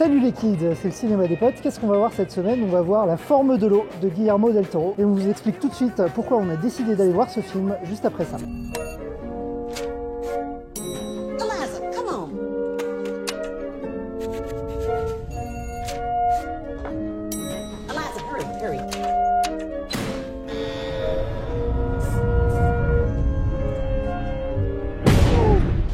Salut les kids, c'est le cinéma des potes. Qu'est-ce qu'on va voir cette semaine? On va voir La forme de l'eau de Guillermo del Toro. Et on vous explique tout de suite pourquoi on a décidé d'aller voir ce film juste après ça. Eliza, come on. Eliza, hurry.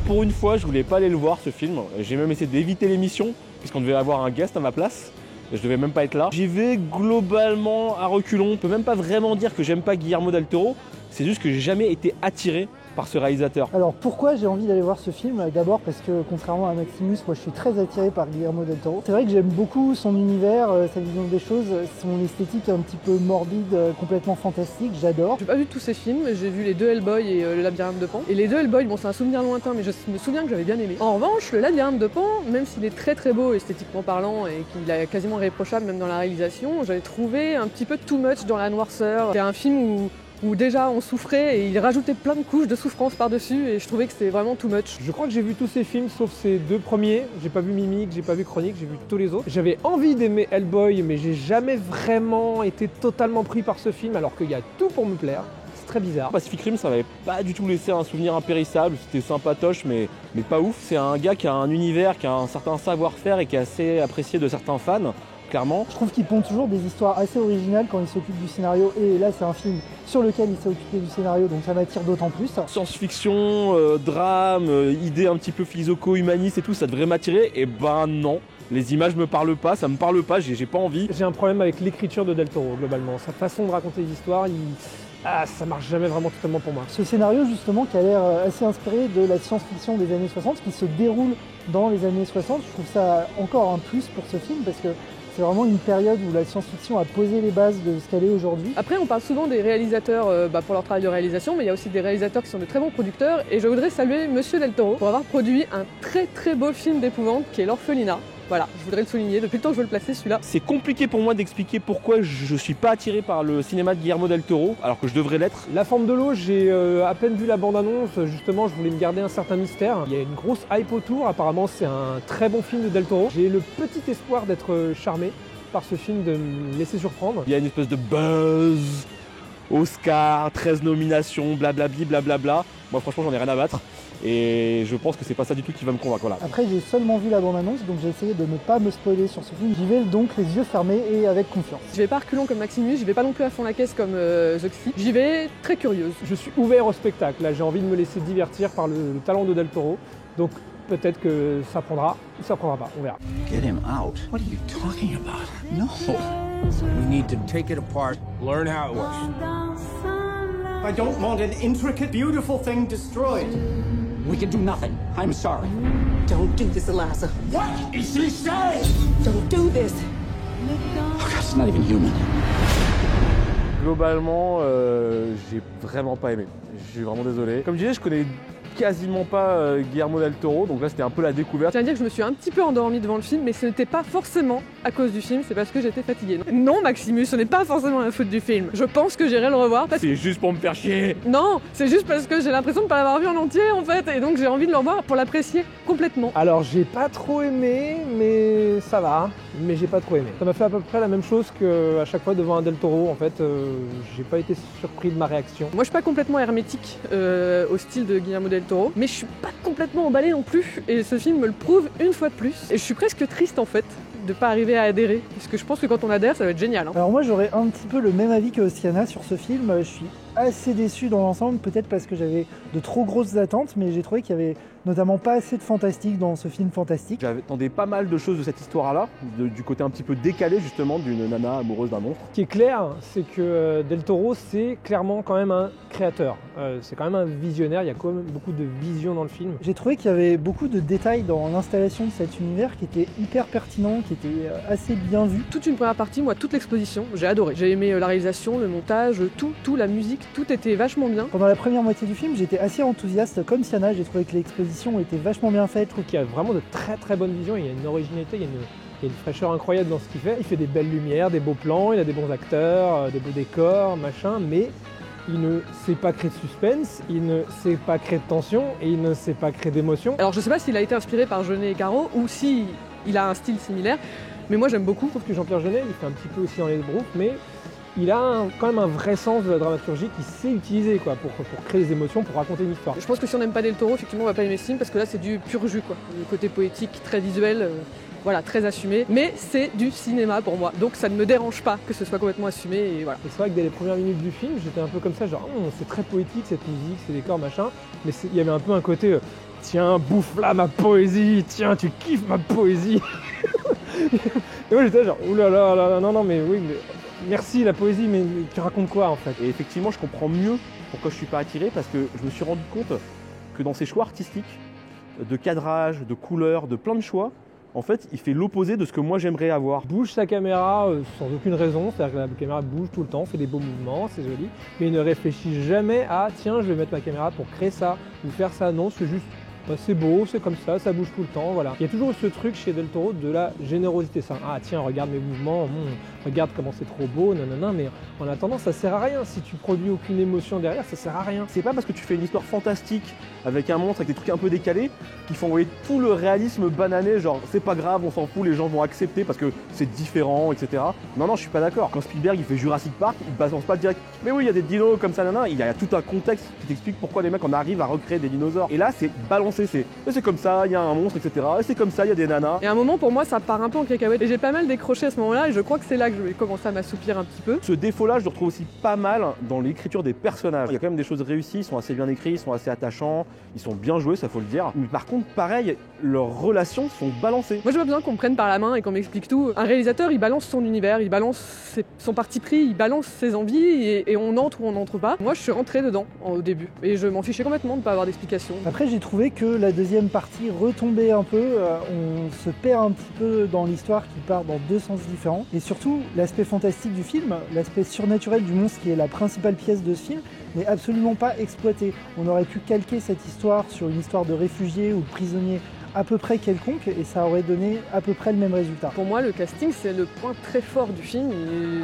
Pour une fois, je voulais pas aller le voir ce film. J'ai même essayé d'éviter l'émission, puisqu'on devait avoir un guest à ma place. Je devais même pas être là. J'y vais globalement à reculons. On peut même pas vraiment dire que j'aime pas Guillermo del Toro. C'est juste que j'ai jamais été attiré par ce réalisateur. Alors pourquoi j'ai envie d'aller voir ce film? D'abord parce que contrairement à Maximus, moi je suis très attiré par Guillermo del Toro. C'est vrai que j'aime beaucoup son univers, sa vision des choses, son esthétique un petit peu morbide, complètement fantastique, j'adore. J'ai pas vu tous ces films, j'ai vu les deux Hellboy et le Labyrinthe de Pan. Et les deux Hellboy, bon c'est un souvenir lointain, mais je me souviens que j'avais bien aimé. En revanche, le Labyrinthe de Pan, même s'il est très très beau esthétiquement parlant et qu'il est quasiment réprochable même dans la réalisation, j'avais trouvé un petit peu too much dans la noirceur. C'est un film où déjà on souffrait et il rajoutait plein de couches de souffrance par-dessus et je trouvais que c'était vraiment too much. Je crois que j'ai vu tous ces films sauf ces deux premiers. J'ai pas vu Mimic, j'ai pas vu Chronique, j'ai vu tous les autres. J'avais envie d'aimer Hellboy mais j'ai jamais vraiment été totalement pris par ce film alors qu'il y a tout pour me plaire. C'est très bizarre. Pacific Rim, ça m'avait pas du tout laissé un souvenir impérissable. C'était sympatoche, mais pas ouf. C'est un gars qui a un univers, qui a un certain savoir-faire et qui est assez apprécié de certains fans. Clairement. Je trouve qu'il pond toujours des histoires assez originales quand il s'occupe du scénario, et là c'est un film sur lequel il s'est occupé du scénario, donc ça m'attire d'autant plus. Science-fiction, drame, idées un petit peu philosopho-humanistes et tout, ça devrait m'attirer, et ben non. Les images me parlent pas, ça me parle pas, j'ai pas envie. J'ai un problème avec l'écriture de Del Toro globalement. Sa façon de raconter les histoires, ça marche jamais vraiment totalement pour moi. Ce scénario justement qui a l'air assez inspiré de la science-fiction des années 60, qui se déroule dans les années 60, je trouve ça encore un plus pour ce film parce que c'est vraiment une période où la science-fiction a posé les bases de ce qu'elle est aujourd'hui. Après, on parle souvent des réalisateurs pour leur travail de réalisation, mais il y a aussi des réalisateurs qui sont de très bons producteurs. Et je voudrais saluer Monsieur Del Toro pour avoir produit un très très beau film d'épouvante qui est L'Orphelinat. Voilà, je voudrais le souligner, depuis le temps que je veux le placer celui-là. C'est compliqué pour moi d'expliquer pourquoi je suis pas attiré par le cinéma de Guillermo del Toro, alors que je devrais l'être. La forme de l'eau, j'ai à peine vu la bande-annonce, justement je voulais me garder un certain mystère. Il y a une grosse hype autour, apparemment c'est un très bon film de Del Toro. J'ai le petit espoir d'être charmé par ce film, de me laisser surprendre. Il y a une espèce de buzz, Oscar, 13 nominations, blablabli, blablabla. Moi franchement j'en ai rien à battre. Et je pense que c'est pas ça du tout qui va me convaincre. Voilà. Après j'ai seulement vu la bande-annonce, donc j'ai essayé de ne pas me spoiler sur ce film. J'y vais donc les yeux fermés et avec confiance. Je vais pas reculons comme Maximus, je vais pas non plus à fond la caisse comme Zoxy. J'y vais très curieuse. Je suis ouvert au spectacle, là j'ai envie de me laisser divertir par le talent de Del Toro. Donc peut-être que ça prendra ou ça prendra pas, on verra. Get him out. What are you talking about? No. We need to take it apart, learn how it works. I don't want an intricate, beautiful thing destroyed. We can do nothing. I'm sorry. Don't do this, Eliza. What is he saying? Don't do this. Oh God, it's not even human. Globalement, j'ai vraiment pas aimé. Je suis vraiment désolé. Comme je disais, je connais quasiment pas Guillermo del Toro, donc là c'était un peu la découverte. Je tiens à dire que je me suis un petit peu endormie devant le film, mais ce n'était pas forcément à cause du film, c'est parce que j'étais fatiguée. Non Maximus, ce n'est pas forcément la faute du film. Je pense que j'irai le revoir parce que... C'est juste pour me faire chier. Non, c'est juste parce que j'ai l'impression de ne pas l'avoir vu en entier en fait, et donc j'ai envie de le revoir pour l'apprécier complètement. Alors j'ai pas trop aimé, mais ça va, mais j'ai pas trop aimé. Ça m'a fait à peu près la même chose qu'à chaque fois devant un Del Toro, en fait, j'ai pas été surpris de ma réaction. Moi je suis pas complètement hermétique au style de Guillermo del Toro, mais je suis pas complètement emballée non plus, et ce film me le prouve une fois de plus. Et je suis presque triste en fait de pas arriver à adhérer, parce que je pense que quand on adhère ça va être génial. Alors moi j'aurais un petit peu le même avis que Ostiana sur ce film. Je suis assez déçu dans l'ensemble, peut-être parce que j'avais de trop grosses attentes, mais j'ai trouvé qu'il y avait notamment pas assez de fantastique dans ce film fantastique. J'attendais pas mal de choses de cette histoire-là, du côté un petit peu décalé justement d'une nana amoureuse d'un monstre. Ce qui est clair, c'est que Del Toro, c'est clairement quand même un créateur. C'est quand même un visionnaire, il y a quand même beaucoup de vision dans le film. J'ai trouvé qu'il y avait beaucoup de détails dans l'installation de cet univers qui était hyper pertinent, qui était assez bien vu. Toute une première partie, moi toute l'exposition, j'ai adoré. J'ai aimé la réalisation, le montage, tout, la musique, tout était vachement bien. Pendant la première moitié du film, j'étais assez enthousiaste comme Siana, j'ai trouvé que l'exposition était vachement bien faite. Je trouve qu'il y a vraiment de très très bonnes visions, il y a une originalité, il y a une fraîcheur incroyable dans ce qu'il fait. Il fait des belles lumières, des beaux plans, il a des bons acteurs, des beaux décors, machin, mais il ne sait pas créer de suspense, il ne sait pas créer de tension et il ne sait pas créer d'émotion. Alors je sais pas s'il a été inspiré par Jeunet et Caro ou si il a un style similaire. Mais moi j'aime beaucoup. Je trouve que Jean-Pierre Jeunet, il fait un petit peu aussi dans les broufs, mais il a quand même un vrai sens de la dramaturgie qu'il sait utiliser quoi, pour créer des émotions, pour raconter une histoire. Je pense que si on n'aime pas Del Toro, effectivement on va pas aimer ce film parce que là c'est du pur jus quoi. Le côté poétique, très visuel, voilà, très assumé. Mais c'est du cinéma pour moi, donc ça ne me dérange pas que ce soit complètement assumé et voilà. Et c'est vrai que dès les premières minutes du film, j'étais un peu comme ça, genre c'est très poétique cette musique, ces décors machin, mais il y avait un peu un côté tiens, bouffe là ma poésie, tiens, tu kiffes ma poésie. Et moi j'étais genre oulala, non mais oui, mais merci la poésie, mais tu racontes quoi en fait? Et effectivement, je comprends mieux pourquoi je suis pas attiré, parce que je me suis rendu compte que dans ses choix artistiques, de cadrage, de couleurs, de plein de choix, en fait, il fait l'opposé de ce que moi j'aimerais avoir. Il bouge sa caméra sans aucune raison, c'est-à-dire que la caméra bouge tout le temps, fait des beaux mouvements, c'est joli, mais il ne réfléchit jamais à tiens, je vais mettre ma caméra pour créer ça ou faire ça. Non, c'est juste c'est beau, c'est comme ça bouge tout le temps, voilà. Il y a toujours ce truc chez Del Toro de la générosité. Ça, ah tiens, regarde mes mouvements, regarde comment c'est trop beau, nanana, mais en attendant, ça sert à rien. Si tu produis aucune émotion derrière, ça sert à rien. C'est pas parce que tu fais une histoire fantastique avec un monstre, avec des trucs un peu décalés, qu'il faut envoyer tout le réalisme banané, genre c'est pas grave, on s'en fout, les gens vont accepter parce que c'est différent, etc. Non, je suis pas d'accord. Quand Spielberg il fait Jurassic Park, il balance pas direct. Mais oui, il y a des dinos comme ça, nanana. Il y a tout un contexte qui t'explique pourquoi les mecs en arrivent à recréer des dinosaures. Et là, c'est balancé, c'est comme ça, il y a un monstre, etc. Et c'est comme ça, il y a des nanas. Et à un moment, pour moi, ça part un peu en cacahuète. Et j'ai pas mal décroché à ce moment-là, et je crois que c'est là que je vais commencer à m'assoupir un petit peu. Ce défaut-là, je le retrouve aussi pas mal dans l'écriture des personnages. Il y a quand même des choses réussies, ils sont assez bien écrits, ils sont assez attachants, ils sont bien joués, ça faut le dire. Mais par contre, pareil, leurs relations sont balancées. Moi, j'ai pas besoin qu'on me prenne par la main et qu'on m'explique tout. Un réalisateur, il balance son univers, il balance son parti pris, il balance ses envies, et on entre ou on n'entre pas. Moi, je suis rentrée dedans au début, et je m'en fichais complètement de pas avoir d'explication. Après, j'ai trouvé que la deuxième partie retombait un peu, on se perd un petit peu dans l'histoire qui part dans deux sens différents. Et surtout, l'aspect fantastique du film, l'aspect surnaturel du monstre qui est la principale pièce de ce film, n'est absolument pas exploité. On aurait pu calquer cette histoire sur une histoire de réfugiés ou de prisonniers à peu près quelconque et ça aurait donné à peu près le même résultat. Pour moi, le casting, c'est le point très fort du film.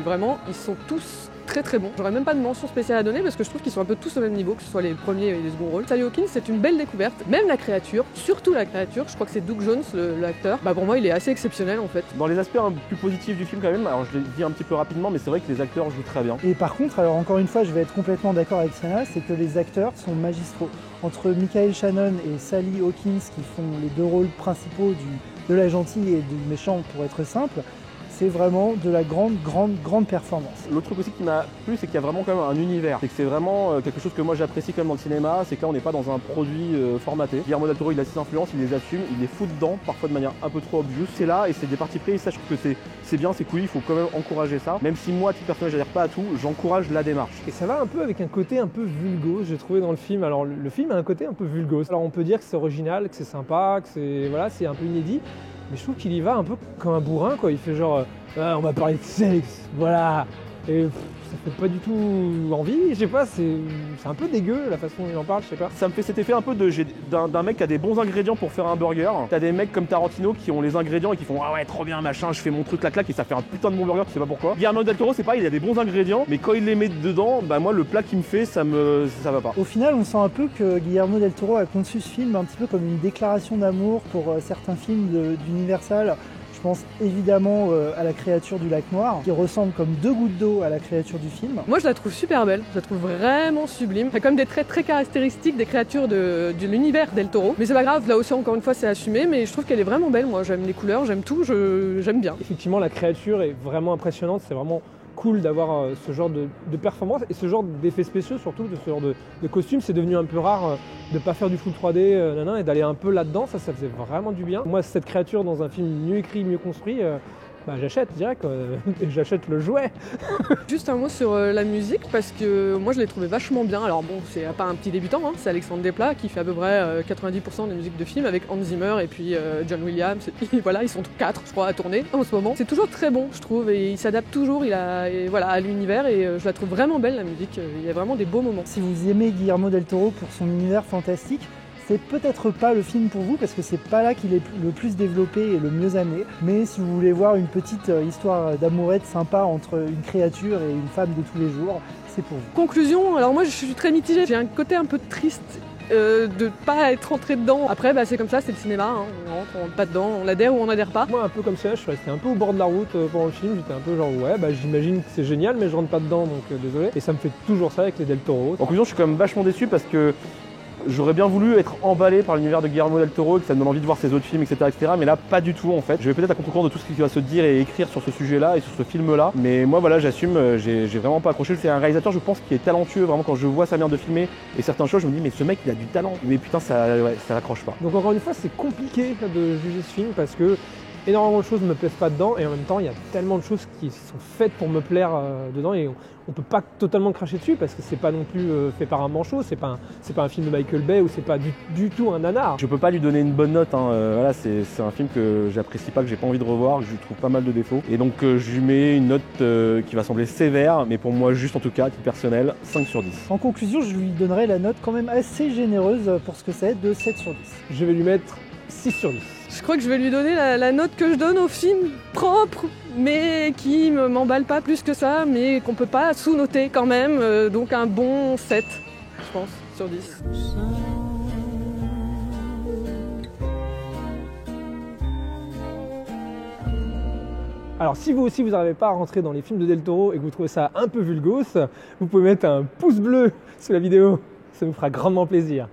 Vraiment, ils sont tous très bons. J'aurais même pas de mention spéciale à donner parce que je trouve qu'ils sont un peu tous au même niveau, que ce soit les premiers et les seconds rôles. Sally Hawkins, c'est une belle découverte. Même la créature, surtout la créature, je crois que c'est Doug Jones, l'acteur. Pour moi, il est assez exceptionnel en fait. Dans les aspects un peu plus positifs du film quand même, alors je l'ai dit un petit peu rapidement, mais c'est vrai que les acteurs jouent très bien. Et par contre, alors encore une fois, je vais être complètement d'accord avec Sienna, c'est que les acteurs sont magistraux. Entre Michael Shannon et Sally Hawkins, qui font les deux rôles principaux de la gentille et du méchant, pour être simple, c'est vraiment de la grande performance. L'autre truc aussi qui m'a plu, c'est qu'il y a vraiment quand même un univers. C'est que c'est vraiment quelque chose que moi j'apprécie quand même dans le cinéma, c'est que là on n'est pas dans un produit formaté. Guillermo del Toro, il a ses influences, il les assume, il les fout dedans, parfois de manière un peu trop obvious. C'est là et c'est des parties prises, ça je trouve que c'est bien, c'est cool, il faut quand même encourager ça. Même si moi, à titre personnel, j'adhère pas à tout, j'encourage la démarche. Et ça va un peu avec un côté un peu vulgose, j'ai trouvé dans le film. Alors le film a un côté un peu vulgose. Alors on peut dire que c'est original, que c'est sympa, que c'est un peu inédit. Mais je trouve qu'il y va un peu comme un bourrin, quoi. Il fait genre, on va parler de sexe, voilà. Et ça fait pas du tout envie, je sais pas, c'est un peu dégueu la façon dont il en parle, je sais pas. Ça me fait cet effet un peu d'un mec qui a des bons ingrédients pour faire un burger. T'as des mecs comme Tarantino qui ont les ingrédients et qui font ah ouais trop bien machin, je fais mon truc clac et ça fait un putain de bon burger, tu sais pas pourquoi. Guillermo del Toro c'est pareil, il a des bons ingrédients, mais quand il les met dedans, moi le plat qu'il me fait ça va pas. Au final on sent un peu que Guillermo del Toro a conçu ce film un petit peu comme une déclaration d'amour pour certains films d'Universal. Je pense évidemment à la créature du lac noir, qui ressemble comme deux gouttes d'eau à la créature du film. Moi je la trouve super belle, je la trouve vraiment sublime. Il y a quand même des traits très caractéristiques des créatures de l'univers del Toro. Mais c'est pas grave, là aussi encore une fois c'est assumé, mais je trouve qu'elle est vraiment belle. Moi j'aime les couleurs, j'aime tout, j'aime bien. Effectivement la créature est vraiment impressionnante, c'est vraiment cool d'avoir ce genre de performance et ce genre d'effets spéciaux, surtout de ce genre de costumes. C'est devenu un peu rare de pas faire du full 3D et d'aller un peu là-dedans, ça faisait vraiment du bien. Moi cette créature dans un film mieux écrit, mieux construit, j'achète direct, et j'achète le jouet. Juste un mot sur la musique, parce que moi je l'ai trouvé vachement bien. Alors bon, c'est pas un petit débutant, c'est Alexandre Desplat qui fait à peu près 90% des musiques de films avec Hans Zimmer et puis John Williams. Et puis, voilà, ils sont 4 je crois à tourner en ce moment. C'est toujours très bon je trouve et il s'adapte toujours à l'univers et je la trouve vraiment belle la musique. Il y a vraiment des beaux moments. Si vous aimez Guillermo del Toro pour son univers fantastique, c'est peut-être pas le film pour vous parce que c'est pas là qu'il est le plus développé et le mieux amené. Mais si vous voulez voir une petite histoire d'amourette sympa entre une créature et une femme de tous les jours, c'est pour vous. Conclusion, alors moi je suis très mitigée. J'ai un côté un peu triste de pas être rentré dedans. Après, c'est comme ça, c'est le cinéma, hein. On rentre pas dedans, on adhère ou on adhère pas. Moi, un peu comme ça, je suis resté un peu au bord de la route pendant le film. J'étais un peu genre, j'imagine que c'est génial, mais je rentre pas dedans, donc désolé. Et ça me fait toujours ça avec les Del Toro. En conclusion, je suis quand même vachement déçu parce que j'aurais bien voulu être emballé par l'univers de Guillermo del Toro et que ça me donne envie de voir ses autres films, etc., mais là, pas du tout en fait. Je vais peut-être à contre-courant de tout ce qui va se dire et écrire sur ce sujet-là et sur ce film-là, mais moi voilà, j'assume, j'ai vraiment pas accroché. C'est un réalisateur, je pense, qui est talentueux, vraiment, quand je vois sa manière de filmer et certaines choses, je me dis, mais ce mec, il a du talent, mais putain, ça accroche pas. Donc encore une fois, c'est compliqué de juger ce film parce que énormément de choses ne me plaisent pas dedans et en même temps, il y a tellement de choses qui sont faites pour me plaire dedans et on peut pas totalement cracher dessus parce que c'est pas non plus fait par un manchot, c'est pas un film de Michael Bay ou c'est pas du tout un nanar. Je peux pas lui donner une bonne note, hein. Voilà, c'est un film que j'apprécie pas, que j'ai pas envie de revoir, que je trouve pas mal de défauts. Et donc je lui mets une note qui va sembler sévère, mais pour moi juste en tout cas, à titre personnel, 5 sur 10. En conclusion, je lui donnerai la note quand même assez généreuse pour ce que c'est, de 7 sur 10. Je vais lui mettre 6 sur 10. Je crois que je vais lui donner la note que je donne au film propre, mais qui m'emballe pas plus que ça, mais qu'on peut pas sous-noter quand même, donc un bon 7, je pense, sur 10. Alors si vous aussi vous n'arrivez pas à rentrer dans les films de Del Toro et que vous trouvez ça un peu vulgos, vous pouvez mettre un pouce bleu sous la vidéo, ça nous fera grandement plaisir.